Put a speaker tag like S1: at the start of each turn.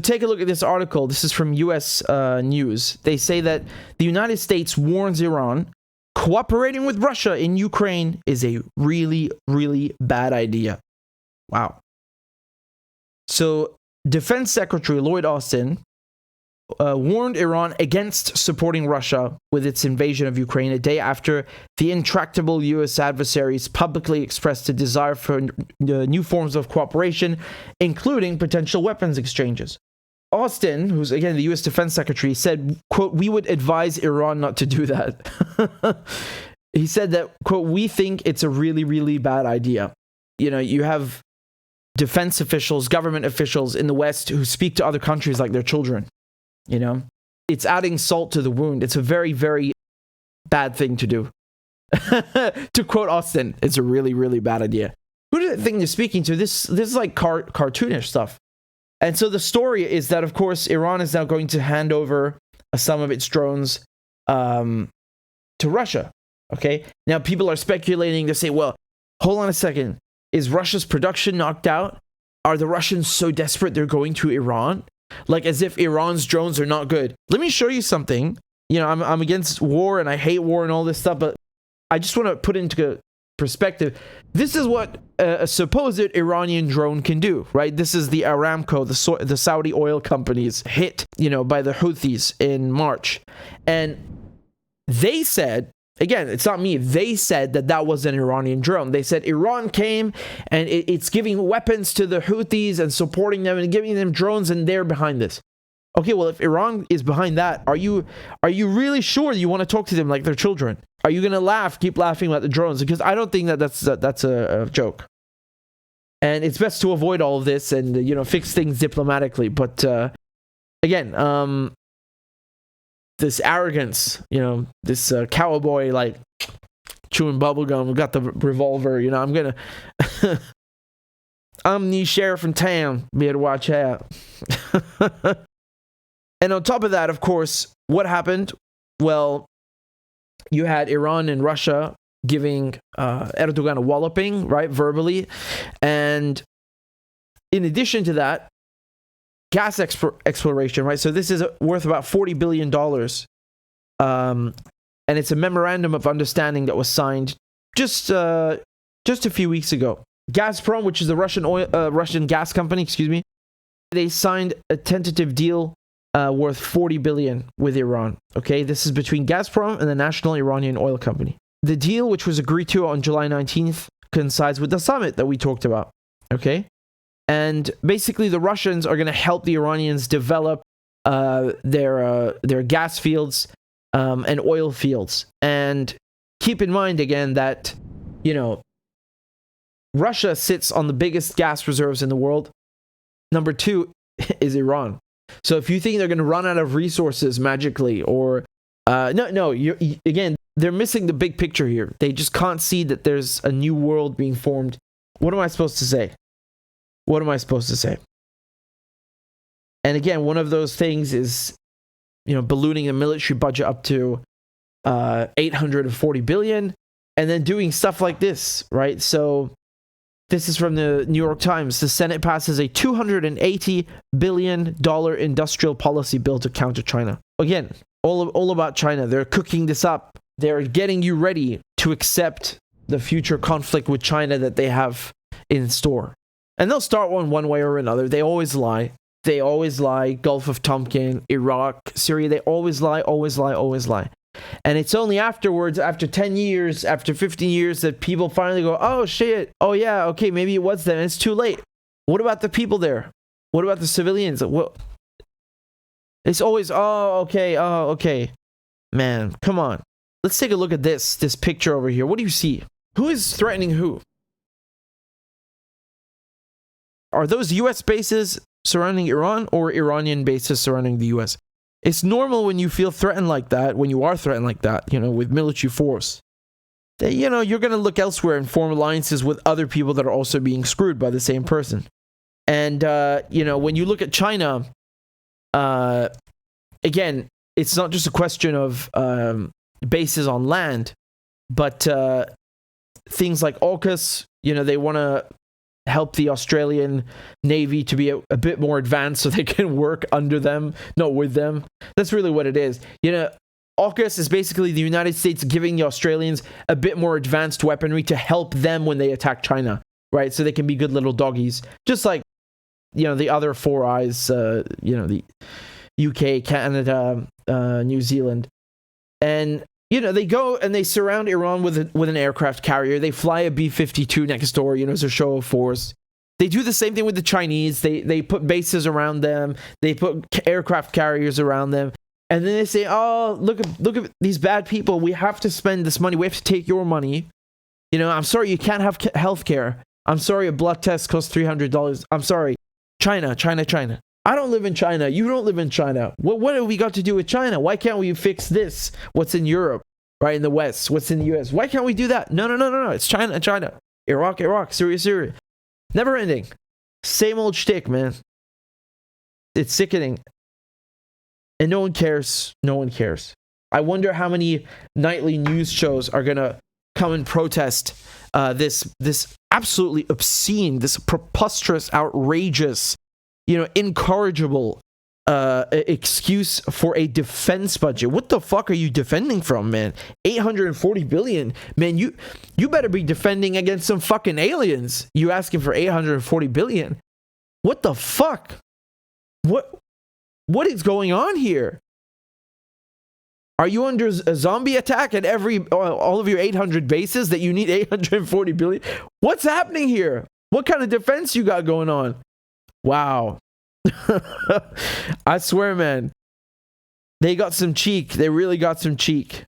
S1: Take a look at this article. This is from US News. They say that the United States warns Iran, cooperating with Russia in Ukraine is a really, really bad idea. Wow. So, Defense Secretary Lloyd Austin warned Iran against supporting Russia with its invasion of Ukraine a day after the intractable US adversaries publicly expressed a desire for new forms of cooperation, including potential weapons exchanges. Austin, who's again the US Defense Secretary, said, quote, "We would advise Iran not to do that." He said that, quote, "We think it's a really, really bad idea." You know, you have defense officials, government officials in the West who speak to other countries like their children. You know, it's adding salt to the wound. It's a very, very bad thing to do. To quote Austin, it's a really, really bad idea. Who do you think you're speaking to? This is like cartoonish stuff. And so the story is that, of course, Iran is now going to hand over some of its drones to Russia. Okay? Now, people are speculating to say, well, hold on a second. Is Russia's production knocked out? Are the Russians so desperate they're going to Iran? Like as if Iran's drones are not good. Let me show you something. You know, I'm against war and I hate war and all this stuff, but I just want to put into perspective. This is what a supposed Iranian drone can do, right? This is the Aramco, the Saudi oil company's hit, you know, by the Houthis in March. And they said, again, it's not me, they said that was an Iranian drone. They said Iran came and it's giving weapons to the Houthis and supporting them and giving them drones and they're behind this. Okay, well, if Iran is behind that, are you really sure you want to talk to them like they're children? Are you going to keep laughing about the drones? Because I don't think that's a joke. And it's best to avoid all of this and, you know, fix things diplomatically. But, again, this arrogance, you know, this cowboy, like, chewing bubblegum, got the revolver, you know, I'm the sheriff in town, better watch out. And on top of that, of course, what happened? Well, you had Iran and Russia giving Erdogan a walloping, right, verbally. And in addition to that, gas exploration, right? So this is worth about $40 billion. And it's a memorandum of understanding that was signed just a few weeks ago. Gazprom, which is the Russian gas company, they signed a tentative deal worth $40 billion with Iran. Okay, this is between Gazprom and the National Iranian Oil Company. The deal, which was agreed to on July 19th, coincides with the summit that we talked about. Okay, and basically the Russians are going to help the Iranians develop their gas fields and oil fields. And keep in mind again that, you know, Russia sits on the biggest gas reserves in the world. Number 2 is Iran. So if you think they're going to run out of resources magically, or again, they're missing the big picture here. They just can't see that there's a new world being formed. What am I supposed to say? And again, one of those things is, you know, ballooning the military budget up to $840 billion, and then doing stuff like this, right? So this is from the New York Times. The Senate passes a $280 billion industrial policy bill to counter China. Again, all about China. They're cooking this up. They're getting you ready to accept the future conflict with China that they have in store. And they'll start one way or another. They always lie. Gulf of Tonkin, Iraq, Syria. They always lie. And it's only afterwards, after 10 years, after 15 years, that people finally go, oh shit, oh yeah, okay, maybe it was them. And it's too late. What about the people there? What about the civilians? It's always, oh, okay. Man, come on. Let's take a look at this picture over here. What do you see? Who is threatening who? Are those US bases surrounding Iran, or Iranian bases surrounding the US? It's normal when you feel threatened like that, when you are threatened like that, you know, with military force, that, you know, you're going to look elsewhere and form alliances with other people that are also being screwed by the same person. And, you know, when you look at China, again, it's not just a question of bases on land, but things like AUKUS, you know, they want to help the Australian Navy to be a bit more advanced so they can work under them, not with them. That's really what it is. AUKUS is basically the United States giving the Australians a bit more advanced weaponry to help them when they attack China, right? So they can be good little doggies. Just like, the other Four Eyes, the UK, Canada, New Zealand. And, they go and they surround Iran with an aircraft carrier. They fly a B-52 next door, as a show of force. They do the same thing with the Chinese. They put bases around them. They put aircraft carriers around them. And then they say, oh, look at these bad people. We have to spend this money. We have to take your money. I'm sorry, you can't have health care. I'm sorry, a blood test costs $300. I'm sorry. China. I don't live in China. You don't live in China. What have we got to do with China? Why can't we fix this? What's in Europe, right? In the West. What's in the US? Why can't we do that? No. It's China. Iraq, Syria. Never ending. Same old shtick, man. It's sickening. And no one cares. I wonder how many nightly news shows are going to come and protest this absolutely obscene, this preposterous, outrageous, incorrigible excuse for a defense budget. What the fuck are you defending from, man? 840 billion. Man, you better be defending against some fucking aliens. You asking for 840 billion. What the fuck? What is going on here? Are you under a zombie attack at all of your 800 bases that you need 840 billion? What's happening here? What kind of defense you got going on? Wow. I swear, man. They got some cheek. They really got some cheek.